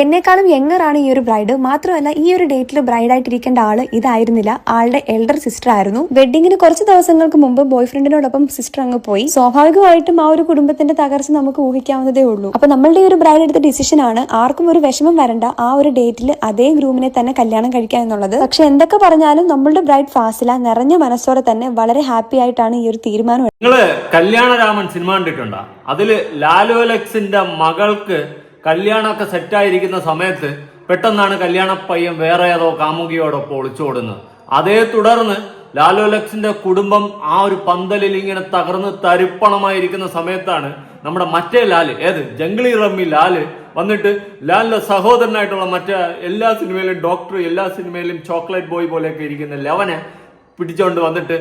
എന്നെക്കാളും യങ്ങറാണ് ഈ ഒരു ബ്രൈഡ്. മാത്രമല്ല ഈ ഒരു ഡേറ്റിൽ ബ്രൈഡായിട്ടിരിക്കേണ്ട ആള് ഇതായിരുന്നില്ല, ആളുടെ എൽഡർ സിസ്റ്റർ ആയിരുന്നു. വെഡിങ്ങിന് കുറച്ച് ദിവസങ്ങൾക്ക് മുമ്പ് ബോയ് ഫ്രണ്ടിനോടൊപ്പം സിസ്റ്റർ അങ്ങ് പോയി. സ്വാഭാവികമായിട്ടും ആ ഒരു കുടുംബത്തിന്റെ തകർച്ച നമുക്ക് ഊഹിക്കാവുന്നതേ ഉള്ളൂ. അപ്പൊ നമ്മളുടെ ഈ ഒരു ബ്രൈഡ് എടുത്ത ഡിസിഷൻ ആണ് ആർക്കും ഒരു വിഷമം വരണ്ട, ആ ഒരു ഡേറ്റിൽ അതേ ഗ്രൂമിനെ തന്നെ കല്യാണം കഴിക്കാൻ എന്നുള്ളത്. പക്ഷെ എന്തൊക്കെ പറഞ്ഞാലും നമ്മളുടെ ബ്രൈഡ് ഫാസില നിറഞ്ഞ മനസ്സോടെ തന്നെ വളരെ ഹാപ്പി ആയിട്ടാണ് ഈ ഒരു തീരുമാനം. നിങ്ങള് കല്യാണരാമൻ സിനിമ കണ്ടിട്ടുണ്ടോ? അതില് ലാലു അലക്സിന്റെ മകൾക്ക് കല്യാണമൊക്കെ സെറ്റായിരിക്കുന്ന സമയത്ത് പെട്ടെന്നാണ് കല്യാണ പയ്യൻ വേറെ ഏതോ കാമുകിയോടൊപ്പം ഒളിച്ചോടുന്നത്. അതേ തുടർന്ന് ലാലു അലക്സിന്റെ കുടുംബം ആ ഒരു പന്തലിൽ ഇങ്ങനെ തകർന്ന് തരിപ്പണമായിരിക്കുന്ന സമയത്താണ് നമ്മുടെ മറ്റേ ലാല്, ജംഗ്ലി റമ്മി ലാല് വന്നിട്ട് ലാലിന്റെ സഹോദരനായിട്ടുള്ള മറ്റേ എല്ലാ സിനിമയിലും ഡോക്ടർ, എല്ലാ സിനിമയിലും ചോക്ലേറ്റ് ബോയ് പോലെയൊക്കെ ഇരിക്കുന്ന ലവനെ പിടിച്ചോണ്ട് വന്നിട്ട്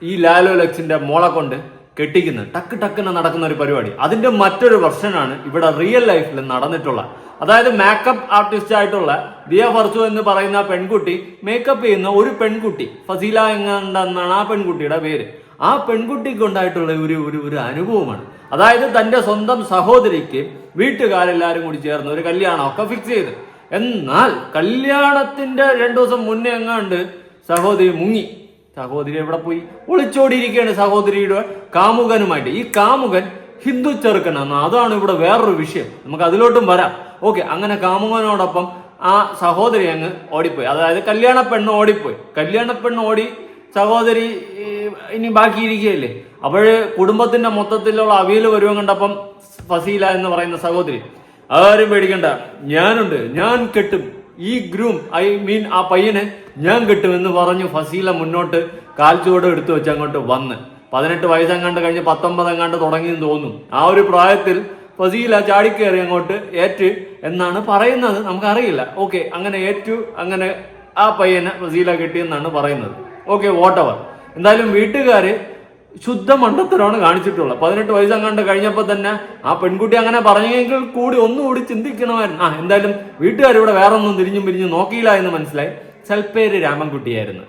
ഈ ലാലു അലക്സിന്റെ മോളെ കൊണ്ട് കെട്ടിക്കുന്നത്. ടക്ക് ടക്കിന് നടക്കുന്ന ഒരു പരിപാടി. അതിന്റെ മറ്റൊരു വെർഷനാണ് ഇവിടെ റിയൽ ലൈഫിൽ നടന്നിട്ടുള്ള. അതായത് മേക്കപ്പ് ആർട്ടിസ്റ്റ് ആയിട്ടുള്ള ദിയ ഫർസു എന്ന് പറയുന്ന പെൺകുട്ടി മേക്കപ്പ് ചെയ്യുന്ന ഒരു പെൺകുട്ടി, ഫസീല എങ്ങാണ്ടെന്നാണ് ആ പെൺകുട്ടിയുടെ പേര്. ആ പെൺകുട്ടിക്ക് ഉണ്ടായിട്ടുള്ള ഒരു അനുഭവമാണ്. അതായത് തന്റെ സ്വന്തം സഹോദരിക്ക് വീട്ടുകാരെല്ലാരും കൂടി ചേർന്ന് ഒരു കല്യാണമൊക്കെ ഫിക്സ് ചെയ്ത്. എന്നാൽ കല്യാണത്തിന്റെ 2 ദിവസം മുന്നേ എങ്ങാണ്ട് സഹോദരി മുങ്ങി. സഹോദരി എവിടെ പോയി? ഒളിച്ചോടിയിരിക്കുകയാണ് സഹോദരിയുടെ കാമുകനുമായിട്ട്. ഈ കാമുകൻ ഹിന്ദു ചെറുക്കനാണ്. അതാണ് ഇവിടെ വേറൊരു വിഷയം. നമുക്ക് അതിലോട്ടും വരാം. ഓക്കെ, അങ്ങനെ കാമുകനോടൊപ്പം ആ സഹോദരി അങ്ങ് ഓടിപ്പോയി. അതായത് കല്യാണ പെണ്ണ് ഓടിപ്പോയി. കല്യാണ പെണ്ണ് ഓടി, സഹോദരി ഇനി ബാക്കിയിരിക്കുകയല്ലേ. അപ്പോഴ് കുടുംബത്തിന്റെ മൊത്തത്തിലുള്ള അവിയൽ വരുവാൻ കണ്ടപ്പം ഫസീല എന്ന് പറയുന്ന സഹോദരി, ആരും പേടിക്കണ്ട, ഞാനുണ്ട്, ഞാൻ കെട്ടും, ഈ ഗ്രൂം ആ പയ്യനെ ഞാൻ കിട്ടുമെന്ന് പറഞ്ഞു ഫസീല മുന്നോട്ട് കാൽച്ചുവട് എടുത്തു വെച്ച് അങ്ങോട്ട് വന്ന് 18 വയസ്സെങ്ങാണ്ട് കഴിഞ്ഞ് 19 എങ്ങാണ്ട് തുടങ്ങിയെന്ന് തോന്നുന്നു. ആ ഒരു പ്രായത്തിൽ ഫസീല ചാടിക്കേറി അങ്ങോട്ട് ഏറ്റു എന്നാണ് പറയുന്നത്. നമുക്കറിയില്ല. ഓക്കെ, അങ്ങനെ ഏറ്റു, അങ്ങനെ ആ പയ്യനെ ഫസീല കിട്ടിയെന്നാണ് പറയുന്നത്. ഓക്കെ, വോട്ടവർ. എന്തായാലും വീട്ടുകാര് ശുദ്ധ മണ്ടത്തരമാണ് കാണിച്ചിട്ടുള്ളത്. 18 വയസ്സെങ്ങാണ്ട് കഴിഞ്ഞപ്പോൾ തന്നെ ആ പെൺകുട്ടി അങ്ങനെ പറഞ്ഞെങ്കിൽ കൂടി ഒന്നുകൂടി ചിന്തിക്കണമായിരുന്നു. എന്തായാലും വീട്ടുകാരിവിടെ വേറെ ഒന്നും തിരിഞ്ഞും നോക്കിയില്ല എന്ന് മനസ്സിലായി. സൽപ്പേര് രാമൻകുട്ടിയായിരുന്നു.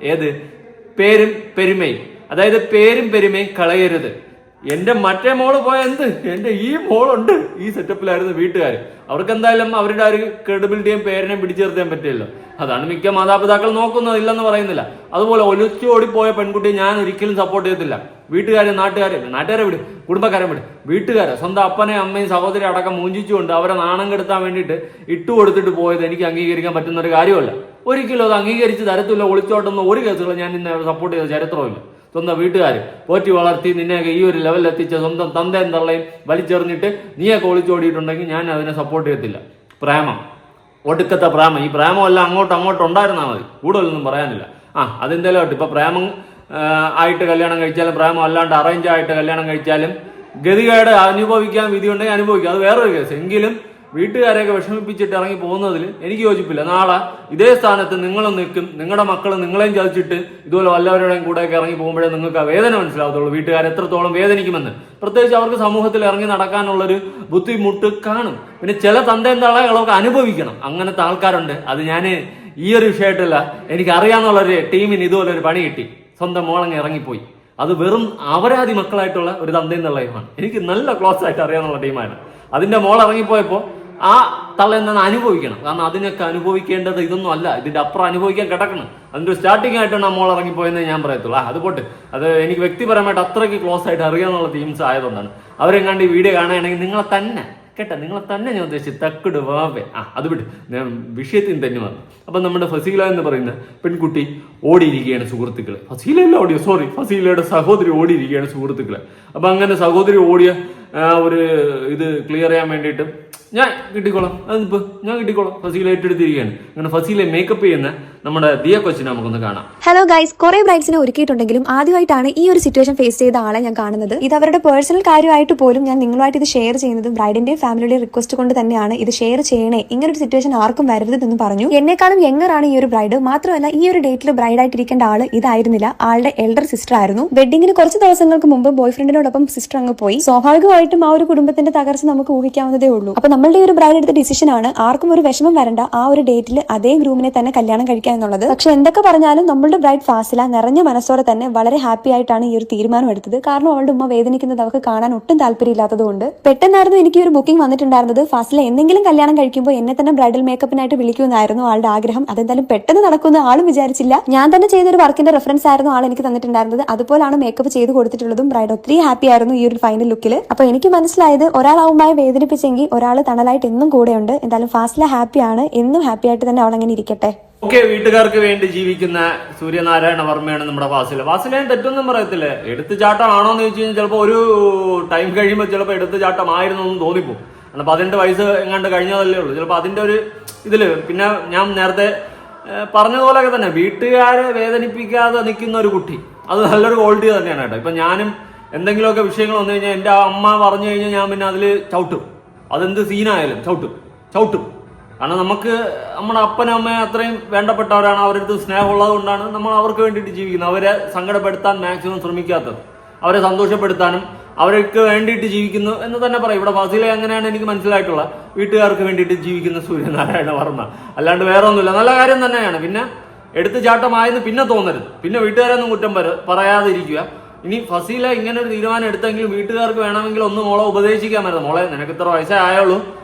പേരും പെരുമയും. അതായത് പേരും പെരുമയും കളയരുത്. എന്റെ മറ്റേ മോള് പോയ എന്റെ ഈ മോളുണ്ട്, ഈ സെറ്റപ്പിലായിരുന്നു വീട്ടുകാർ. അവർക്ക് എന്തായാലും അവരുടെ ഒരു ക്രെഡിബിലിറ്റിയും പേരിനെയും പിടിച്ചു നിർത്താൻ പറ്റില്ലല്ലോ. അതാണ് മിക്ക മാതാപിതാക്കൾ നോക്കുന്നത്, ഇല്ലെന്ന് പറയുന്നില്ല. അതുപോലെ ഒലിച്ചോടിപ്പോയ പെൺകുട്ടിയെ ഞാൻ ഒരിക്കലും സപ്പോർട്ട് ചെയ്യത്തില്ല. നാട്ടുകാരെ വിട്, കുടുംബക്കാരെ വിട്, വീട്ടുകാരെ, സ്വന്തം അപ്പനെയും അമ്മയും സഹോദരി അടക്കം മൂഞ്ചിച്ചുകൊണ്ട് അവരെ നാണം കെടുത്താൻ വേണ്ടിയിട്ട് ഇട്ടുകൊടുത്തിട്ട് പോയത് എനിക്ക് അംഗീകരിക്കാൻ പറ്റുന്ന ഒരു കാര്യമല്ല. ഒരിക്കലും അത് അംഗീകരിച്ച് തരത്തില്ല. ഒളിച്ചോട്ടുന്ന ഒരു കേസുകൾ ഞാൻ ഇന്ന് സപ്പോർട്ട് ചെയ്ത ചരിത്രമില്ല. സ്വന്തം വീട്ടുകാർ പോറ്റി വളർത്തി നിന്നെയൊക്കെ ഈ ഒരു ലെവലിൽ എത്തിച്ച സ്വന്തം തന്തയും തള്ളയും വലിച്ചെറിഞ്ഞിട്ട് നീയൊക്കെ ഒളിച്ചോടിയിട്ടുണ്ടെങ്കിൽ ഞാൻ അതിനെ സപ്പോർട്ട് ചെയ്യത്തില്ല. പ്രേമം, ഒടുക്കത്തെ പ്രേമം. ഈ പ്രേമമെല്ലാം അങ്ങോട്ട് ഉണ്ടായിരുന്നാൽ മതി, കൂടുതലൊന്നും പറയാനില്ല. അതെന്തായാലും ഇപ്പൊ പ്രേമം ആയിട്ട് കല്യാണം കഴിച്ചാലും പ്രേമം അല്ലാണ്ട് അറേഞ്ച് ആയിട്ട് കല്യാണം കഴിച്ചാലും ഗതികേട് അനുഭവിക്കാൻ വിധിയുണ്ടെങ്കിൽ അനുഭവിക്കാം, അത് വേറൊരു കേസ്. എങ്കിലും വീട്ടുകാരെയൊക്കെ വിഷമിപ്പിച്ചിട്ട് ഇറങ്ങി പോകുന്നതിൽ എനിക്ക് യോജിപ്പില്ല. നാളെ ഇതേ സ്ഥാനത്ത് നിങ്ങളും നിൽക്കും, നിങ്ങളുടെ മക്കൾ നിങ്ങളെയും ചതിച്ചിട്ട് ഇതുപോലെ വല്ലവരുടെയും കൂടെയൊക്കെ ഇറങ്ങി പോകുമ്പോഴേ നിങ്ങൾക്ക് ആ വേദന മനസ്സിലാവത്തുള്ളൂ. വീട്ടുകാർ എത്രത്തോളം വേദനിക്കുമെന്ന്. പ്രത്യേകിച്ച് അവർക്ക് സമൂഹത്തിൽ ഇറങ്ങി നടക്കാനുള്ളൊരു ബുദ്ധിമുട്ട് കാണും. പിന്നെ ചില തന്തയും തള്ളകളൊക്കെ അനുഭവിക്കണം. അങ്ങനത്തെ ആൾക്കാരുണ്ട്. അത് ഞാൻ ഈ ഒരു വിഷയമായിട്ടല്ല, എനിക്ക് അറിയാവുന്നുള്ളൊരു ടീമിന് ഇതുപോലെ ഒരു പണി കിട്ടി. സ്വന്തം മോളങ്ങ് ഇറങ്ങിപ്പോയി. അത് വെറും അപരാധി മക്കളായിട്ടുള്ള ഒരു തന്തയും തള്ളയുമാണ്. എനിക്ക് നല്ല ക്ലോസ് ആയിട്ട് അറിയാവുന്ന ടീമാണ്. അതിന്റെ മോൾ ഇറങ്ങിപ്പോയപ്പോൾ ആ തള്ള എന്താണ് അനുഭവിക്കണം. കാരണം അതിനൊക്കെ അനുഭവിക്കേണ്ടത് ഇതൊന്നും അല്ല, ഇതിന്റെ അപ്പുറം അനുഭവിക്കാൻ കിടക്കണം. അതിന്റെ ഒരു സ്റ്റാർട്ടിംഗ് ആയിട്ടാണ് ആ മോൾ ഇറങ്ങിപ്പോയെന്ന് ഞാൻ പറയത്തുള്ളൂ. അത് പോട്ട്, അത് എനിക്ക് വ്യക്തിപരമായിട്ട് അത്രയ്ക്ക് ക്ലോസ് ആയിട്ട് അറിയാവുന്ന ടീംസ് ആയതുകൊണ്ടാണ്. അവരെങ്ങാണ്ട് ഈ വീഡിയോ കാണുകയാണെങ്കിൽ നിങ്ങളെ തന്നെ ഞാൻ ഉദ്ദേശിച്ചത് തക്കിട് വാവേ. അത് വിട്ട് ഞാൻ വിഷയത്തിന് തന്നെ വന്നു. അപ്പം നമ്മുടെ ഫസീല എന്ന് പറയുന്ന പെൺകുട്ടി ഓടിയിരിക്കുകയാണ് സുഹൃത്തുക്കളെ. ഫസീലയുടെ സഹോദരി ഓടിയിരിക്കുകയാണ് സുഹൃത്തുക്കളെ. അപ്പം അങ്ങനെ സഹോദരി ഓടിയ ഒരു ഇത് ക്ലിയർ ചെയ്യാൻ വേണ്ടിയിട്ട് ഞാൻ കിട്ടിക്കോളാം, ഫസീല ഏറ്റെടുത്തിരിക്കുകയാണ്. അങ്ങനെ ഫസീലെ മേക്കപ്പ് ചെയ്യുന്ന നമ്മുടെ ദിയ കൊച്ചിനെ നമുക്കൊന്ന് കാണാം. ഹലോ ഗൈസ്, കുറെ ബ്രൈഡ്സിനെ ഒരുക്കിയിട്ടുണ്ടെങ്കിലും ആദ്യമായിട്ടാണ് ഈ ഒരു സിറ്റുവേഷൻ ഫേസ് ചെയ്ത ആളെ ഞാൻ കാണുന്നത്. ഇത് അവരുടെ പേഴ്സണൽ കാര്യമായിട്ട് പോലും ഞാൻ നിങ്ങളുമായിട്ട് ഇത് ഷെയർ ചെയ്യുന്നത് ബ്രൈഡിന്റെയും ഫാമിലിയുടെയും റിക്വസ്റ്റ് കൊണ്ട് തന്നെയാണ്. ഇത് ഷെയർ ചെയ്യണേ, ഇങ്ങനൊരു സിറ്റുവേഷൻ ആർക്കും വരരുതെന്ന് പറഞ്ഞു. എന്നെക്കാളും യങ്ങറാണ് ഈ ഒരു ബ്രൈഡ്. മാത്രമല്ല ഈ ഒരു ഡേറ്റിൽ ബ്രൈഡായിട്ടിരിക്കേണ്ട ആള് ഇതായിരുന്നില്ല, ആളുടെ എൽഡർ സിസ്റ്റർ ആയിരുന്നു. വെഡിങ്ങിന് കുറച്ച് ദിവസങ്ങൾക്ക് മുമ്പ് ബോയ് ഫ്രണ്ടിനോടൊപ്പം സിസ്റ്റർ അങ്ങ് പോയി. സ്വാഭാവികമായിട്ടും ആ ഒരു കുടുംബത്തിന്റെ തകർച്ച നമുക്ക് ഊഹിക്കാവുന്നതേ ഉള്ളൂ. അപ്പൊ നമ്മളുടെ ഒരു ബ്രൈഡ് എടുത്ത ഡിസിഷൻ ആണ് ആർക്കും ഒരു വിഷമം വരണ്ട, ആ ഒരു ഡേറ്റിൽ അതേ ഗ്രൂമിനെ തന്നെ കല്യാണം കഴിക്കുക എന്നുള്ളത്. പക്ഷെ എന്തൊക്കെ പറഞ്ഞാലും നമ്മളുടെ ബ്രൈഡ് ഫാസില നിറഞ്ഞ മനസ്സോടെ തന്നെ വളരെ ഹാപ്പി ആയിട്ടാണ് ഈ ഒരു തീരുമാനം എടുത്തത്. കാരണം അവളുടെ ഉമ്മ വേദനിക്കുന്നത് അവർക്ക് കാണാൻ ഒട്ടും താല്പര്യമില്ലാത്തതുകൊണ്ട്. പെട്ടെന്നായിരുന്നു എനിക്ക് ഒരു ബുക്കിംഗ് വന്നിട്ടുണ്ടായിരുന്നത്. ഫാസില എന്തെങ്കിലും കല്യാണം കഴിക്കുമ്പോൾ എന്നെ തന്നെ ബ്രൈഡൽ മേക്കപ്പിനായിട്ട് വിളിക്കുമെന്നായിരുന്നു ആളുടെ ആഗ്രഹം. അതെന്തായാലും പെട്ടെന്ന് നടക്കുന്ന ആളും വിചാരിച്ചില്ല. ഞാൻ തന്നെ ചെയ്തൊരു വർക്കിന്റെ റെഫറൻസ് ആയിരുന്നു ആൾ എനിക്ക് തന്നിട്ടുണ്ടായിരുന്നത്. അതുപോലാണ് മേക്കപ്പ് ചെയ്ത് കൊടുത്തിട്ടുള്ളതും. ബ്രൈഡ് ഒത്തിരി ഹാപ്പി ആയിരുന്നു ഈ ഒരു ഫൈനൽ ലുക്കിൽ. അപ്പൊ എനിക്ക് മനസ്സിലായത് ഒരാളാവുമായി വേദനിപ്പിച്ചെങ്കിൽ ഒരാൾ തണലായിട്ട് എന്നും കൂടെയുണ്ട്. എന്തായാലും ഫാസില ഹാപ്പിയാണ്, എന്നും ഹാപ്പി ആയിട്ട് തന്നെ അവൾ അങ്ങനെ ഇരിക്കട്ടെ. ഓക്കെ, വീട്ടുകാർക്ക് വേണ്ടി ജീവിക്കുന്ന സൂര്യനാരായണ വർമ്മയാണ് നമ്മുടെ ഫാസില. ഫാസിലയും തെറ്റൊന്നും പറയത്തില്ല. എടുത്തുചാട്ടമാണോ എന്ന് ചോദിച്ചു കഴിഞ്ഞാൽ ചിലപ്പോൾ ഒരു ടൈം കഴിയുമ്പോൾ ചിലപ്പോൾ എടുത്തുചാട്ടമായിരുന്നു എന്ന് തോന്നിപ്പോകും. കാരണം 18 വയസ്സ് എങ്ങാണ്ട് കഴിഞ്ഞതല്ലേ ഉള്ളൂ. ചിലപ്പോൾ അതിന്റെ ഒരു ഇതില് പിന്നെ ഞാൻ നേരത്തെ പറഞ്ഞതുപോലെയൊക്കെ തന്നെ വീട്ടുകാരെ വേദനിപ്പിക്കാതെ നിൽക്കുന്ന ഒരു കുട്ടി, അത് നല്ലൊരു ക്വാളിറ്റി തന്നെയാണ് കേട്ടോ. ഇപ്പൊ ഞാനും എന്തെങ്കിലുമൊക്കെ വിഷയങ്ങൾ വന്നു കഴിഞ്ഞാൽ എൻ്റെ അമ്മ പറഞ്ഞു കഴിഞ്ഞാൽ ഞാൻ പിന്നെ അതിൽ ചവിട്ടും. അതെന്ത് സീനായാലും ചവിട്ടും. കാരണം നമുക്ക് നമ്മുടെ അപ്പനും അമ്മയും അത്രയും വേണ്ടപ്പെട്ടവരാണ്. അവരടുത്ത് സ്നേഹമുള്ളത് കൊണ്ടാണ് നമ്മൾ അവർക്ക് വേണ്ടിയിട്ട് ജീവിക്കുന്നത്. അവരെ സങ്കടപ്പെടുത്താൻ മാക്സിമം ശ്രമിക്കാത്തത്, അവരെ സന്തോഷപ്പെടുത്താനും അവർക്ക് വേണ്ടിയിട്ട് ജീവിക്കുന്നു എന്ന് തന്നെ പറയും. ഇവിടെ ഫാസിലെ അങ്ങനെയാണ് എനിക്ക് മനസ്സിലായിട്ടുള്ള. വീട്ടുകാർക്ക് വേണ്ടിയിട്ട് ജീവിക്കുന്ന സൂര്യനാരായണ വർമ്മ, അല്ലാണ്ട് വേറെ ഒന്നുമില്ല. നല്ല കാര്യം തന്നെയാണ്. പിന്നെ എടുത്തുചാട്ടമായെന്ന് പിന്നെ തോന്നരുത്. പിന്നെ വീട്ടുകാരൊന്നും കുറ്റം പറയാതിരിക്കുക. ഇനി ഫസീല ഇങ്ങനെ ഒരു തീരുമാനം എടുത്തെങ്കിലും വീട്ടുകാർക്ക് വേണമെങ്കിൽ ഒന്ന് മോളെ ഉപദേശിക്കാമായിരുന്നു. മോളെ, നിനക്ക് ഇത്ര വയസ്സേ ആയുള്ളൂ,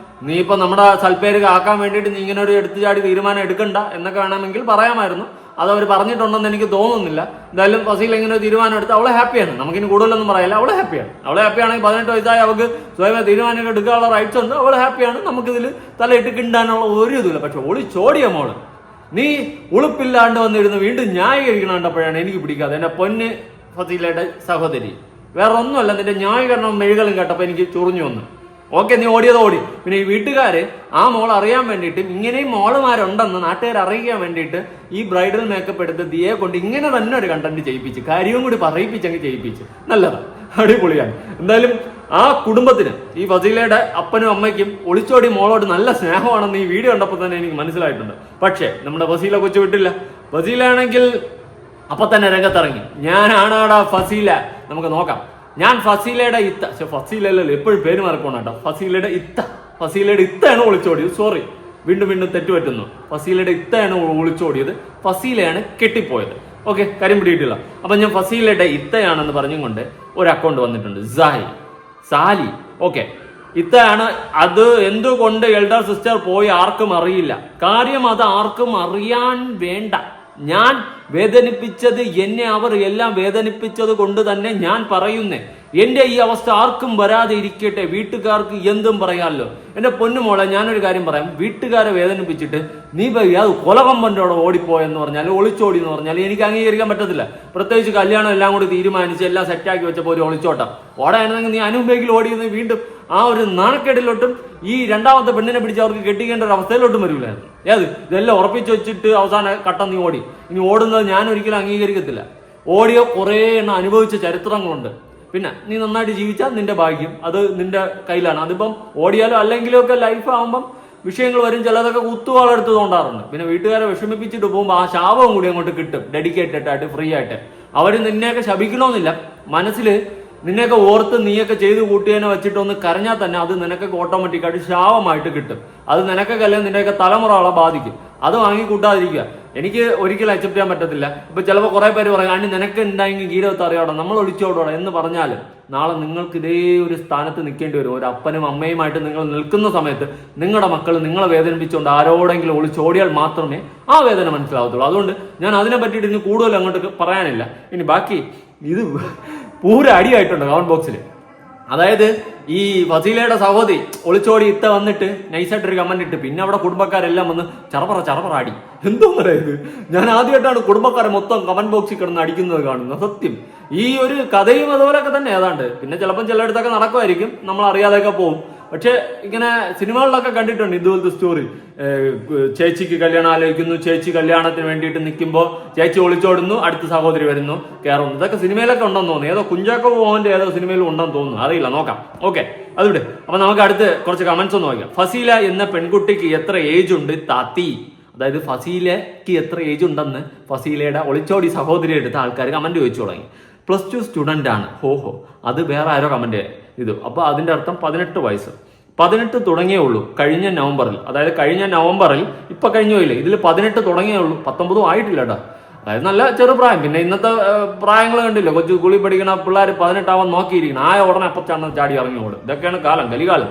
നീ ഇപ്പൊ നമ്മുടെ സൽപ്പേര് കാക്കാൻ വേണ്ടിയിട്ട് നീ ഇങ്ങനെ ഒരു എടുത്തുചാടി തീരുമാനം എടുക്കണ്ട എന്നൊക്കെ വേണമെങ്കിൽ പറയാമായിരുന്നു. അത് അവർ പറഞ്ഞിട്ടുണ്ടെന്ന് എനിക്ക് തോന്നുന്നില്ല. എന്തായാലും ഫസീല ഇങ്ങനെ ഒരു തീരുമാനം എടുത്ത് അവളെ ഹാപ്പിയാണ്. നമുക്കിനി കൂടുതലൊന്നും പറയില്ല. അവളെ ഹാപ്പിയാണെങ്കിൽ 18 വയസ്സായി അവൾക്ക് സ്വയം തീരുമാനങ്ങൾ എടുക്കാനുള്ള റൈറ്റ്സ് ഉണ്ട്. അവളെ ഹാപ്പിയാണ്. നമുക്കിതിൽ തലയിട്ട് കിണ്ടാനുള്ള ഒരു ഇതുമില്ല. പക്ഷെ ഒളിച്ചോടിയ മോള്, നീ ഉളുപ്പില്ലാണ്ട് വന്നിരുന്ന് വീണ്ടും ന്യായീകരിക്കണം കണ്ടപ്പോഴാണ് എനിക്ക് പിടിക്കാതെ. എന്റെ പൊന്ന് ഫസീലയുടെ സഹോദരി, വേറെ ഒന്നുമല്ല, നിന്റെ ന്യായീകരണം മെഴുകളും കേട്ടപ്പോൾ എനിക്ക് ചൊറിഞ്ഞു വന്നു. ഓക്കെ, നീ ഓടിയത് ഓടി. പിന്നെ ഈ വീട്ടുകാര് ആ മോൾ അറിയാൻ വേണ്ടിയിട്ടും ഇങ്ങനെയും മോളുമാരുണ്ടെന്ന് നാട്ടുകാർ അറിയിക്കാൻ വേണ്ടിയിട്ട് ഈ ബ്രൈഡൽ മേക്കപ്പ് എടുത്ത് ദിയെ കൊണ്ട് ഇങ്ങനെ തന്നെ ഒരു കണ്ടന്റ് ചെയ്യിപ്പിച്ച്, കാര്യവും കൂടി പറയിപ്പിച്ചങ്ങ് ചെയ്യിപ്പിച്ച്. നല്ലതാണ്, അടിപൊളിയാണ്. എന്തായാലും ആ കുടുംബത്തിന്, ഈ ഫസീലയുടെ അപ്പനും അമ്മയ്ക്കും ഒളിച്ചോടി മോളോട് നല്ല സ്നേഹമാണെന്ന് ഈ വീഡിയോ കണ്ടപ്പോൾ തന്നെ എനിക്ക് മനസ്സിലായിട്ടുണ്ട്. പക്ഷേ നമ്മുടെ ഫസീല കൊച്ചു വിട്ടില്ല. ഫസീലാണെങ്കിൽ അപ്പൊ തന്നെ രംഗത്തിറങ്ങി. ഞാനാണാടാ ഫസീല, നമുക്ക് നോക്കാം. ഞാൻ ഫസീലയുടെ ഇത്ത, ഫസീലല്ലോ എപ്പോഴും പേര് മറക്കണം കേട്ടോ. ഫസീലയുടെ ഇത്തയാണ് ഒളിച്ചോടിയത്. സോറി, വീണ്ടും തെറ്റുപറ്റുന്നു. ഫസീലയുടെ ഇത്തയാണ് ഒളിച്ചോടിയത്. ഫസീലയാണ് കെട്ടിപ്പോയത്. ഓക്കെ, കാര്യം പിടിയിട്ടില്ല. അപ്പൊ ഞാൻ ഫസീലയുടെ ഇത്തയാണെന്ന് പറഞ്ഞുകൊണ്ട് ഒരു അക്കൗണ്ട് വന്നിട്ടുണ്ട്, സാലി. ഓക്കെ, ഇത്തയാണ്. അത് എന്തുകൊണ്ട് എൽഡർ സിസ്റ്റർ പോയി ആർക്കും അറിയില്ല. കാര്യം അത് ആർക്കും അറിയാൻ വേണ്ട. ഞാൻ വേദനിപ്പിച്ചത് എന്നെ അവർ എല്ലാം വേദനിപ്പിച്ചത് കൊണ്ട് തന്നെ ഞാൻ പറയുന്നേ. എന്റെ ഈ അവസ്ഥ ആർക്കും വരാതെ ഇരിക്കട്ടെ. വീട്ടുകാർക്ക് എന്തും പറയാമല്ലോ. എന്റെ പൊന്നുമോളെ, ഞാനൊരു കാര്യം പറയാം. വീട്ടുകാരെ വേദനിപ്പിച്ചിട്ട് നീ അത് കൊലകമ്പൻ്റോടെ ഓടിപ്പോയെന്ന് പറഞ്ഞാൽ, ഒളിച്ചോടി എന്ന് പറഞ്ഞാൽ എനിക്ക് അംഗീകരിക്കാൻ പറ്റത്തില്ല. പ്രത്യേകിച്ച് കല്യാണം എല്ലാം കൂടി തീരുമാനിച്ച് എല്ലാം സെറ്റാക്കി വെച്ചപ്പോൾ ഒരു ഒളിച്ചോട്ടം ഓടായിരുന്നെങ്കിൽ നീ അനുഭവിക്കൽ ഓടിയെന്ന് വീണ്ടും ആ ഒരു നാണക്കേടിലോട്ടും ഈ രണ്ടാമത്തെ പെണ്ണിനെ പിടിച്ച് അവർക്ക് കെട്ടിക്കേണ്ട ഒരു അവസ്ഥയിലോട്ടും വരില്ലായിരുന്നു. ഇതെല്ലാം ഉറപ്പിച്ച് വെച്ചിട്ട് അവസാന ഘട്ടം നീ ഓടി. ഇനി ഓടുന്നത് ഞാൻ ഒരിക്കലും അംഗീകരിക്കത്തില്ല. ഓടിയോ കുറേ എണ്ണം അനുഭവിച്ച ചരിത്രങ്ങളുണ്ട്. പിന്നെ നീ നന്നായിട്ട് ജീവിച്ചാൽ നിന്റെ ഭാഗ്യം, അത് നിന്റെ കയ്യിലാണ്. അതിപ്പം ഓടിയാലോ അല്ലെങ്കിലും ഒക്കെ ലൈഫ് ആകുമ്പം വിഷയങ്ങൾ വരും. ചിലതൊക്കെ കുത്തുവാളെടുത്ത് തോണ്ടാറുണ്ട്. പിന്നെ വീട്ടുകാരെ വിഷമിപ്പിച്ചിട്ട് പോകുമ്പോൾ ആ ശാപവും കൂടി അങ്ങോട്ട് കിട്ടും. ഡെഡിക്കേറ്റഡ് ആയിട്ട്, ഫ്രീ ആയിട്ട്. അവർ നിന്നെയൊക്കെ ശപിക്കണമെന്നില്ല. മനസ്സിൽ നിന്നെയൊക്കെ ഓർത്ത് നീയൊക്കെ ചെയ്ത് കൂട്ടിയതിനെ വെച്ചിട്ടൊന്ന് കരഞ്ഞാൽ തന്നെ അത് നിനക്കൊക്കെ ഓട്ടോമാറ്റിക്കായിട്ട് ശാപമായിട്ട് കിട്ടും. അത് നിനക്കൊക്കെ അല്ലെങ്കിൽ നിന്റെയൊക്കെ തലമുറകളെ ബാധിക്കും. അത് വാങ്ങിക്കൂട്ടാതിരിക്കുക. എനിക്ക് ഒരിക്കലും അക്സെപ്റ്റ് ചെയ്യാൻ പറ്റത്തില്ല. ഇപ്പൊ ചിലപ്പോൾ കുറെ പേര് പറയും, അനി നിനക്ക് ഉണ്ടായെങ്കിൽ ഗീരവത്ത് അറിയാടോ, നമ്മൾ ഒളിച്ചോടോടോ എന്ന് പറഞ്ഞാൽ നാളെ നിങ്ങൾക്ക് ഇതേ ഒരു സ്ഥാനത്ത് നിൽക്കേണ്ടി വരും. ഒരു അപ്പനും അമ്മയുമായിട്ട് നിങ്ങൾ നിൽക്കുന്ന സമയത്ത് നിങ്ങളുടെ മക്കൾ നിങ്ങളെ വേദനിപ്പിച്ചുകൊണ്ട് ആരോടെങ്കിലും ഒളിച്ചോടിയാൽ മാത്രമേ ആ വേദന മനസ്സിലാവത്തുള്ളൂ. അതുകൊണ്ട് ഞാൻ അതിനെ പറ്റിയിട്ട് ഇനി കൂടുതൽ അങ്ങോട്ട് പറയാനില്ല. ഇനി ബാക്കി ഇത് പൂര അടിയായിട്ടുണ്ട് കമന്റ് ബോക്സിൽ. അതായത് ഈ ഫസീലയുടെ സഹോദരി ഒളിച്ചോടി ഇത്ത വന്നിട്ട് നൈസായിട്ടൊരു കമന്റ് ഇട്ട് പിന്നെ അവിടെ കുടുംബക്കാരെല്ലാം വന്ന് ചറപറ അടി. എന്തോ പറയുന്നത്, ഞാൻ ആദ്യമായിട്ടാണ് കുടുംബക്കാരെ മൊത്തം കമന്റ് ബോക്സിൽ കിടന്ന് അടിക്കുന്നത് കാണുന്നത്. സത്യം, ഈ ഒരു കഥയും അതുപോലെയൊക്കെ തന്നെ ഏതാണ്ട്. പിന്നെ ചിലപ്പം ചിലയിടത്തൊക്കെ നടക്കുമായിരിക്കും, നമ്മൾ അറിയാതെയൊക്കെ പോകും. പക്ഷെ ഇങ്ങനെ സിനിമകളിലൊക്കെ കണ്ടിട്ടുണ്ട് ഇതുപോലത്തെ സ്റ്റോറി. ചേച്ചിക്ക് കല്യാണം ആലോചിക്കുന്നു, ചേച്ചി കല്യാണത്തിന് വേണ്ടിയിട്ട് നിൽക്കുമ്പോൾ ചേച്ചി ഒളിച്ചോടുന്നു, അടുത്ത സഹോദരി വരുന്നു, കയറുന്നു. ഇതൊക്കെ സിനിമയിലൊക്കെ ഉണ്ടെന്ന് തോന്നുന്നു. ഏതോ കുഞ്ചാക്കോ മോഹന്റെ ഏതോ സിനിമയിൽ ഉണ്ടെന്ന് തോന്നുന്നു, അറിയില്ല, നോക്കാം. ഓക്കെ, അതുവിടെ. അപ്പൊ നമുക്ക് അടുത്ത് കുറച്ച് കമന്റ്സ് ഒന്ന് നോക്കാം. ഫസീല എന്ന പെൺകുട്ടിക്ക് എത്ര ഏജ് ഉണ്ട് താത്തി? അതായത് ഫസീലയ്ക്ക് എത്ര ഏജ് ഉണ്ടെന്ന് ഫസീലയുടെ ഒളിച്ചോടി സഹോദരി എടുത്ത ആൾക്കാർ കമന്റ് ചോദിച്ചു തുടങ്ങി. +2 സ്റ്റുഡന്റ് ആണ്. ഹോഹോ, അത് വേറെ ആരോ കമന്റ് ചെയ്തു. അപ്പൊ അതിന്റെ അർത്ഥം 18 വയസ്സ്. 18 തുടങ്ങിയേ ഉള്ളൂ കഴിഞ്ഞ നവംബറിൽ. അതായത് കഴിഞ്ഞ നവംബറിൽ ഇപ്പൊ കഴിഞ്ഞു പോയില്ലേ, ഇതിൽ 18 തുടങ്ങിയേ ഉള്ളൂ, 19 ആയിട്ടില്ല കേട്ടോ. അതായത് നല്ല ചെറുപ്രായം. പിന്നെ ഇന്നത്തെ പ്രായങ്ങൾ കണ്ടില്ല, കൊച്ചു സ്കൂളിൽ പഠിക്കണ പിള്ളേർ 18 ആവാൻ നോക്കിയിരിക്കണം, ഉടനെ അപ്പച്ചാണ് ചാടി ഇറങ്ങി ഓടും. ഇതൊക്കെയാണ് കാലം, കലികാലം.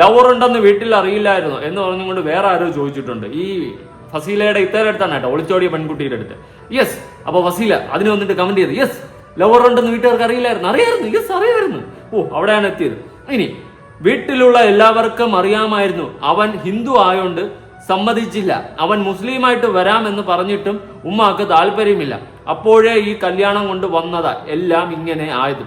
ലവർ ഉണ്ടെന്ന് വീട്ടിൽ അറിയില്ലായിരുന്നു എന്ന് പറഞ്ഞുകൊണ്ട് വേറെ ആരോ ചോദിച്ചിട്ടുണ്ട്. ഈ ഫസീലയുടെ ഇത്തേടെ അടുത്താണ് കേട്ടോ, ഒളിച്ചോടിയ പെൺകുട്ടിയുടെ അടുത്ത്. യെസ്, അപ്പൊ ഫസീല അതിന് വന്നിട്ട് കമന്റ് ചെയ്ത്, യെസ് ലവർ ഉണ്ടെന്ന് വീട്ടുകാർക്ക് അറിയില്ലായിരുന്നു. യെസ് അറിയായിരുന്നു. അവിടെയാണ് എത്തിയത്. ഇനി വീട്ടിലുള്ള എല്ലാവർക്കും അറിയാമായിരുന്നു, അവൻ ഹിന്ദു ആയോണ്ട് സമ്മതിച്ചില്ല, അവൻ മുസ്ലിമായിട്ട് വരാമെന്ന് പറഞ്ഞിട്ടും ഉമ്മാക്ക് താല്പര്യമില്ല. അപ്പോഴേ ഈ കല്യാണം കൊണ്ട് വന്നതാ എല്ലാം ഇങ്ങനെ ആയത്.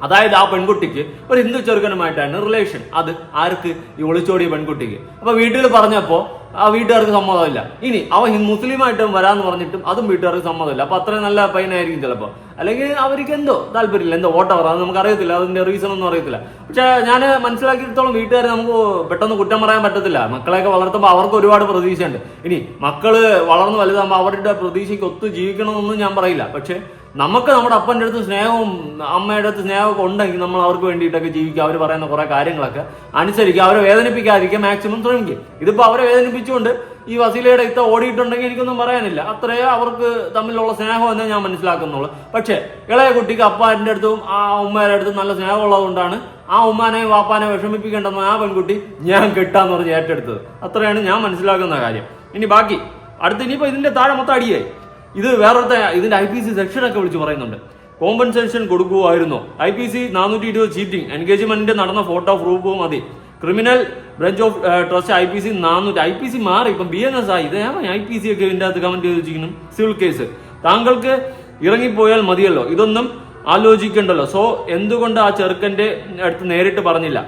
അതായത് ആ പെൺകുട്ടിക്ക് ഒരു ഹിന്ദു ചെറുക്കനുമായിട്ടാണ് റിലേഷൻ. അത് ആർക്ക്? ഈ ഒളിച്ചോടിയ പെൺകുട്ടിക്ക്. അപ്പൊ വീട്ടിൽ പറഞ്ഞപ്പോ ആ വീട്ടുകാർക്ക് സമ്മതമില്ല. ഇനി അവൻ മുസ്ലിമായിട്ടും വരാന്ന് പറഞ്ഞിട്ടും അതും വീട്ടുകാർക്ക് സമ്മതമില്ല. അപ്പൊ അത്രയും നല്ല പയ്യനായിരിക്കും ചിലപ്പോൾ, അല്ലെങ്കിൽ അവർക്ക് എന്തോ താല്പര്യമില്ല, എന്തോ വോട്ടവർ, അത് നമുക്ക് അറിയത്തില്ല, അതിന്റെ റീസൺ ഒന്നും അറിയത്തില്ല. പക്ഷെ ഞാൻ മനസ്സിലാക്കിയിടത്തോളം വീട്ടുകാർ നമുക്ക് പെട്ടെന്ന് കുറ്റം പറയാൻ പറ്റത്തില്ല. മക്കളെയൊക്കെ വളർത്തുമ്പോൾ അവർക്ക് ഒരുപാട് പ്രതീക്ഷയുണ്ട്. ഇനി മക്കള് വളർന്ന് വലുതാകുമ്പോൾ അവരുടെ പ്രതീക്ഷയ്ക്ക് ഒത്തു ജീവിക്കണമെന്നൊന്നും ഞാൻ പറയില്ല. പക്ഷെ നമുക്ക് നമ്മുടെ അപ്പൻ്റെ അടുത്ത് സ്നേഹവും അമ്മയുടെ അടുത്ത് സ്നേഹമൊക്കെ ഉണ്ടെങ്കിൽ നമ്മൾ അവർക്ക് വേണ്ടിയിട്ടൊക്കെ ജീവിക്കുക, അവർ പറയുന്ന കുറെ കാര്യങ്ങളൊക്കെ അനുസരിക്കുക, അവരെ വേദനിപ്പിക്കാതിരിക്കുക മാക്സിമം ശ്രമിക്കുക. ഇതിപ്പോൾ അവരെ വേദനിപ്പിച്ചുകൊണ്ട് ഈ വസീലയുടെ ഇത്ത ഓടിയിട്ടുണ്ടെങ്കിൽ എനിക്കൊന്നും പറയാനില്ല. അത്രയേ അവർക്ക് തമ്മിലുള്ള സ്നേഹം എന്നേ ഞാൻ മനസ്സിലാക്കുന്നുള്ളൂ. പക്ഷേ ഇളയ കുട്ടിക്ക് അപ്പാൻ്റെ അടുത്തും ആ ഉമ്മയുടെ അടുത്തും നല്ല സ്നേഹമുള്ളത് കൊണ്ടാണ് ആ ഉമ്മാനെയും വാപ്പാനെയും വിഷമിപ്പിക്കേണ്ടെന്ന് ആ പെൺകുട്ടി ഞാൻ കെട്ടാന്ന് പറഞ്ഞ് ഏറ്റെടുത്തത്. അത്രയാണ് ഞാൻ മനസ്സിലാക്കുന്ന കാര്യം. ഇനി ബാക്കി അടുത്ത് ഇനിയിപ്പോൾ ഇതിന്റെ താഴെ മൊത്തം അടിയായി. ഇത് വേറൊരുത്ത ഇതിന്റെ IPC സെക്ഷനൊക്കെ വിളിച്ച് പറയുന്നുണ്ട്. കോമ്പൻസേഷൻ കൊടുക്കുമായിരുന്നോ? IPC 420 ചീറ്റിംഗ്, എൻഗേജ്മെന്റിന്റെ നടന്ന ഫോട്ടോ പ്രൂഫ് മതി. Criminal branch of trust IPC 400. IPC മാറി, ഇപ്പം BNS ആയി. ഇതേ IPC ഒക്കെ ഇതിന്റെ അകത്ത് കമന്റ് ചെയ്ത് വെച്ചിരിക്കുന്നു. സിവിൽ കേസ് താങ്കൾക്ക് ഇറങ്ങിപ്പോയാൽ മതിയല്ലോ, ഇതൊന്നും ആലോചിക്കണ്ടല്ലോ. സോ എന്തുകൊണ്ട് ആ ചെറുക്കന്റെ അടുത്ത് നേരിട്ട് പറഞ്ഞില്ല?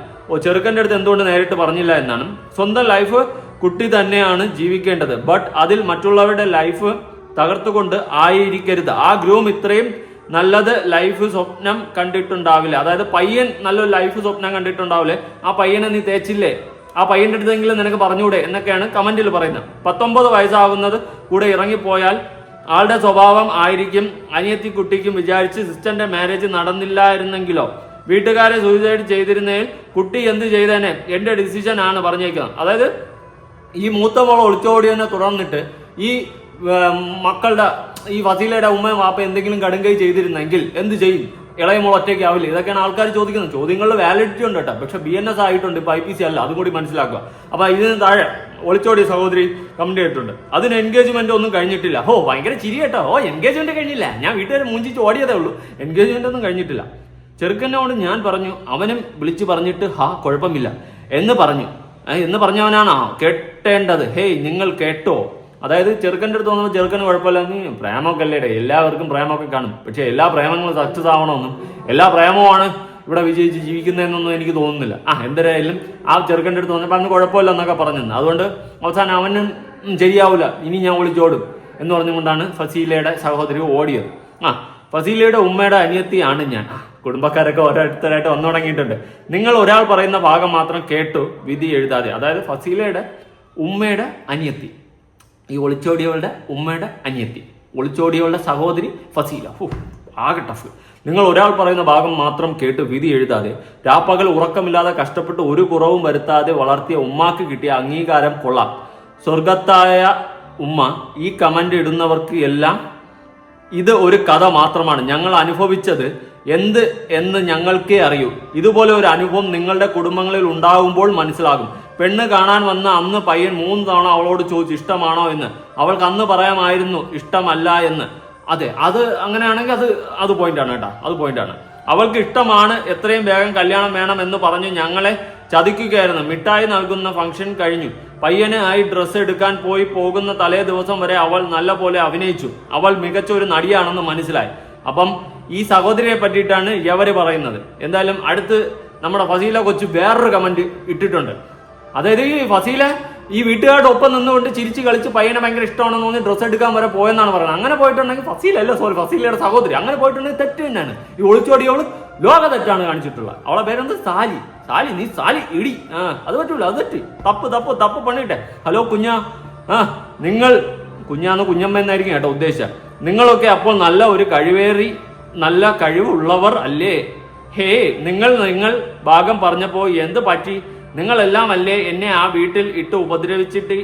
ചെറുക്കന്റെ അടുത്ത് എന്തുകൊണ്ട് നേരിട്ട് പറഞ്ഞില്ല എന്നാണ്. സ്വന്തം ലൈഫ് കുട്ടി തന്നെയാണ് ജീവിക്കേണ്ടത്, ബട്ട് അതിൽ മറ്റുള്ളവരുടെ ലൈഫ് തകർത്തുകൊണ്ട് ആയിരിക്കരുത്. ആ ഗ്രൂം ഇത്രയും നല്ലത് ലൈഫ് സ്വപ്നം കണ്ടിട്ടുണ്ടാവില്ല. അതായത് പയ്യൻ നല്ലൊരു ലൈഫ് സ്വപ്നം കണ്ടിട്ടുണ്ടാവില്ലേ, ആ പയ്യനെ നീ തേച്ചില്ലേ, ആ പയ്യന്റെ അടുത്തെങ്കിലും നിനക്ക് പറഞ്ഞൂടെ എന്നൊക്കെയാണ് കമന്റിൽ പറയുന്നത്. 19 വയസ്സാകുന്നത് കൂടെ ഇറങ്ങിപ്പോയാൽ ആളുടെ സ്വഭാവം ആയിരിക്കും അനിയത്തി കുട്ടിക്കും വിചാരിച്ച് സിസ്റ്ററിന്റെ മാരേജ് നടന്നില്ലായിരുന്നെങ്കിലോ, വീട്ടുകാരെ സൂയിസൈഡ് ചെയ്തിരുന്നതിൽ കുട്ടി എന്ത് ചെയ്തേനെ, എന്റെ ഡിസിഷൻ ആണ് പറഞ്ഞേക്കുന്നത്. അതായത് ഈ മൂത്ത മോൾ ഒളിച്ചോടിയതിനെ തുടർന്നിട്ട് ഈ മക്കളുടെ ഈ വസീലയുടെ ഉമ്മയും വാപ്പ എന്തെങ്കിലും കടുങ്കൈ ചെയ്തിരുന്നെങ്കിൽ എന്ത് ചെയ്യും? ഇളയ മോൾ ഒറ്റയ്ക്ക് ആവില്ല? ഇതൊക്കെയാണ് ആൾക്കാർ ചോദിക്കുന്നത്. ചോദ്യങ്ങളിൽ വാലിഡിറ്റി ഉണ്ട് കേട്ടോ, പക്ഷെ BNS ആയിട്ടുണ്ട്, ഇപ്പൊ IPC അല്ല, അതും കൂടി മനസ്സിലാക്കുക. അപ്പൊ ഇതിന് താഴെ ഒളിച്ചോടിയ സഹോദരി കമന്റ് ചെയ്തിട്ടുണ്ട്, അതിന് എൻഗേജ്മെന്റ് ഒന്നും കഴിഞ്ഞിട്ടില്ല. ഭയങ്കര ചിരി കേട്ടോ. എൻഗേജ്മെന്റ് കഴിഞ്ഞില്ല, ഞാൻ വീട്ടുകാരെ മുഞ്ചിച്ച് ഓടിയതേ ഉള്ളൂ, എൻഗേജ്മെന്റ് ഒന്നും കഴിഞ്ഞിട്ടില്ല. ചെറുക്കനോട് ഞാൻ പറഞ്ഞു, അവനും വിളിച്ചു പറഞ്ഞിട്ട് കുഴപ്പമില്ല എന്ന് പറഞ്ഞു. എന്ന് പറഞ്ഞവനാണോ കേട്ടേണ്ടത്? നിങ്ങൾ കേട്ടോ? അതായത് ചെറുക്കൻ്റെ അടുത്ത് വന്നപ്പോൾ ചെറുക്കന് കുഴപ്പമില്ല, നീ പ്രേമമൊക്കെ അല്ലേടെ, എല്ലാവർക്കും പ്രേമമൊക്കെ കാണും, പക്ഷെ എല്ലാ പ്രേമങ്ങളും സക്സസ് ആവണമെന്നും എല്ലാ പ്രേമവുമാണ് ഇവിടെ വിജയിച്ച് ജീവിക്കുന്നതെന്നൊന്നും എനിക്ക് തോന്നുന്നില്ല. എന്തായാലും ആ ചെറുക്കൻ്റെ അടുത്ത് വന്നപ്പോൾ അന്ന് കുഴപ്പമില്ല എന്നൊക്കെ പറഞ്ഞു. അതുകൊണ്ട് അവസാനം അവനും ശരിയാവില്ല, ഇനി ഞാൻ ഒളിച്ചോടും എന്ന് പറഞ്ഞുകൊണ്ടാണ് ഫസീലയുടെ സഹോദരി ഓടിയത്. ഫസീലയുടെ ഉമ്മയുടെ അനിയത്തിയാണ് ഞാൻ. കുടുംബക്കാരൊക്കെ ഓരോരുത്തരായിട്ട് വന്നു തുടങ്ങിയിട്ടുണ്ട്. നിങ്ങൾ ഒരാൾ പറയുന്ന ഭാഗം മാത്രം കേട്ടു വിധി എഴുതാതെ. അതായത് ഫസീലയുടെ ഉമ്മയുടെ അനിയത്തി, ഈ ഒളിച്ചോടിയവളുടെ ഉമ്മയുടെ അനിയത്തി, ഒളിച്ചോടിയവളുടെ സഹോദരി ഫസീല. ആകെ ടഫ്. നിങ്ങൾ ഒരാൾ പറയുന്ന ഭാഗം മാത്രം കേട്ട് വിധി എഴുതാതെ രാപ്പകൽ ഉറക്കമില്ലാതെ കഷ്ടപ്പെട്ട് ഒരു കുറവും വരുത്താതെ വളർത്തിയ ഉമ്മാക്ക് കിട്ടിയ അംഗീകാരം കൊള്ളാം. സ്വർഗത്തായ ഉമ്മ. ഈ കമന്റ് ഇടുന്നവർക്ക് എല്ലാം ഇത് ഒരു കഥ മാത്രമാണ്. ഞങ്ങൾ അനുഭവിച്ചത് എന്ത് എന്ന് ഞങ്ങൾക്കേ അറിയൂ. ഇതുപോലെ ഒരു അനുഭവം നിങ്ങളുടെ കുടുംബങ്ങളിൽ ഉണ്ടാകുമ്പോൾ മനസ്സിലാകും. പെണ്ണ് കാണാൻ വന്ന അന്ന് പയ്യൻ 3 തവണ അവളോട് ചോദിച്ചു ഇഷ്ടമാണോ എന്ന്. അവൾക്ക് അന്ന് പറയാമായിരുന്നു ഇഷ്ടമല്ല എന്ന്. അതെ, അത് അങ്ങനെയാണെങ്കിൽ അത് പോയിന്റാണ് കേട്ടോ, അത് പോയിന്റാണ്. അവൾക്ക് ഇഷ്ടമാണ്, എത്രയും വേഗം കല്യാണം വേണം എന്ന് പറഞ്ഞു ഞങ്ങളെ ചതിക്കുകയായിരുന്നു. മിഠായി നൽകുന്ന ഫംഗ്ഷൻ കഴിഞ്ഞു. പയ്യന് ആയി ഡ്രസ്സ് എടുക്കാൻ പോകുന്ന തലേ ദിവസം വരെ അവൾ നല്ല പോലെ അഭിനയിച്ചു. അവൾ മികച്ച ഒരു നടിയാണെന്ന് മനസ്സിലായി. അപ്പം ഈ സഹോദരിയെ പറ്റിയിട്ടാണ് ഇവര് പറയുന്നത്. എന്തായാലും അടുത്ത് നമ്മുടെ ഫസീല കൊച്ചു വേറൊരു കമന്റ് ഇട്ടിട്ടുണ്ട്. അതായത് ഈ ഫസീല ഈ വീട്ടുകാരുടെ ഒപ്പം നിന്നുകൊണ്ട് ചിരിച്ച് കളിച്ച് പയ്യനെ ഭയങ്കര ഇഷ്ടമാണെന്ന് തോന്നി ഡ്രസ്സ് എടുക്കാൻ വരെ പോയെന്നാണ് പറയുന്നത്. അങ്ങനെ പോയിട്ടുണ്ടെങ്കിൽ ഫസീലയുടെ സഹോദരി അങ്ങനെ പോയിട്ടുണ്ടെങ്കിൽ തെറ്റ് തന്നെയാണ്. ഈ ഒളിച്ചോടിയവള് ലോക തെറ്റാണ് കാണിച്ചിട്ടുള്ളത്. അവളെ പേരെന്ത്? സാലി. നീ സാലി ഇടി. അത് പറ്റൂല, അത് തെറ്റി. തപ്പ് പണിയിട്ടെ. ഹലോ കുഞ്ഞാ, നിങ്ങൾ കുഞ്ഞാന്ന് കുഞ്ഞമ്മ എന്നായിരിക്കും കേട്ടോ ഉദ്ദേശിച്ച. നിങ്ങളൊക്കെ അപ്പോൾ നല്ല ഒരു നല്ല കഴിവുള്ളവർ അല്ലേ? നിങ്ങൾ ഭാഗം പറഞ്ഞപ്പോ എന്ത് പറ്റി? നിങ്ങളെല്ലാം അല്ലേ എന്നെ ആ വീട്ടിൽ ഇട്ട് ഉപദ്രവിച്ചിട്ട്,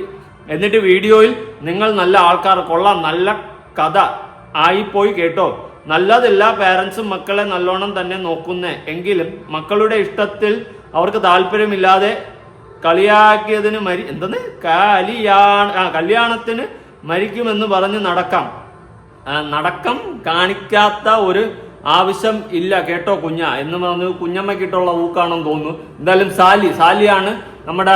എന്നിട്ട് വീഡിയോയിൽ നിങ്ങൾ നല്ല ആൾക്കാർ, കൊള്ളാം, നല്ല കഥ ആയിപ്പോയി കേട്ടോ. നല്ലതെല്ലാ പാരൻസും മക്കളെ നല്ലോണം തന്നെ നോക്കുന്നേ, എങ്കിലും മക്കളുടെ ഇഷ്ടത്തിൽ അവർക്ക് താല്പര്യമില്ലാതെ കളിയാക്കിയതിന് കല്യാണത്തിന് മരിക്കുമെന്ന് പറഞ്ഞ് നടക്കം കാണിക്കാത്ത ഒരു ആവശ്യം ഇല്ല കേട്ടോ കുഞ്ഞ എന്ന് പറഞ്ഞ് കുഞ്ഞമ്മക്കിട്ടുള്ള ഊക്കാണെന്ന് തോന്നുന്നു. എന്തായാലും സാലിയാണ് നമ്മുടെ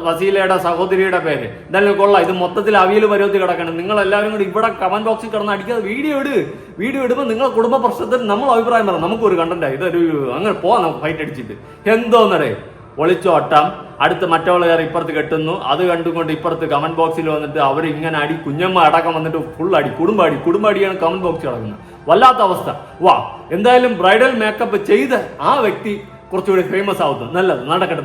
വസീലയുടെ സഹോദരിയുടെ പേര്. എന്തായാലും കൊള്ളാം. ഇത് മൊത്തത്തിൽ അവിയൽ പരുവത്തി കിടക്കണം. നിങ്ങൾ എല്ലാവരും കൂടി ഇവിടെ കമന്റ് ബോക്സിൽ കിടന്ന് അടിക്കാതെ വീഡിയോ ഇടുമ്പോൾ നിങ്ങളെ കുടുംബ പ്രശ്നത്തിൽ നമ്മൾ അഭിപ്രായം പറയാം. നമുക്കൊരു കണ്ടന്റായി ഇതൊരു അങ്ങനെ പോവാം, നമുക്ക് ഫൈറ്റ് അടിച്ചിട്ട്. എന്തോന്നറേ ഒളിച്ചോട്ടം, അടുത്ത് മറ്റവള് കയറി ഇപ്പുറത്ത് കെട്ടുന്നു, അത് കണ്ടുകൊണ്ട് ഇപ്പുറത്ത് കമന്റ് ബോക്സിൽ വന്നിട്ട് അവർ ഇങ്ങനെ അടി, കുഞ്ഞമ്മ അടക്കം വന്നിട്ട് ഫുൾ അടി, കുടുംബാടിയാണ് കമന്റ് ബോക്സിൽ കിടക്കുന്നത്. വല്ലാത്ത അവസ്ഥ. എന്തായാലും ബ്രൈഡൽ മേക്കപ്പ് ചെയ്ത് ആ വ്യക്തി കുറച്ചുകൂടി ഫേമസ് ആവുന്നു. നല്ലത്, നടക്കട്ടെ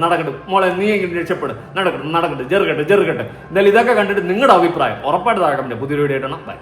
മോളെ, നീ എങ്കിലും രക്ഷപ്പെടും. നടക്കട്ടെ ചെറുകട്ടെ. എന്തായാലും ഇതൊക്കെ കണ്ടിട്ട് നിങ്ങളുടെ അഭിപ്രായം ഉറപ്പായിട്ട് താഴെ പുതിയൊരു വീഡിയോ ഇടണം. ബൈ.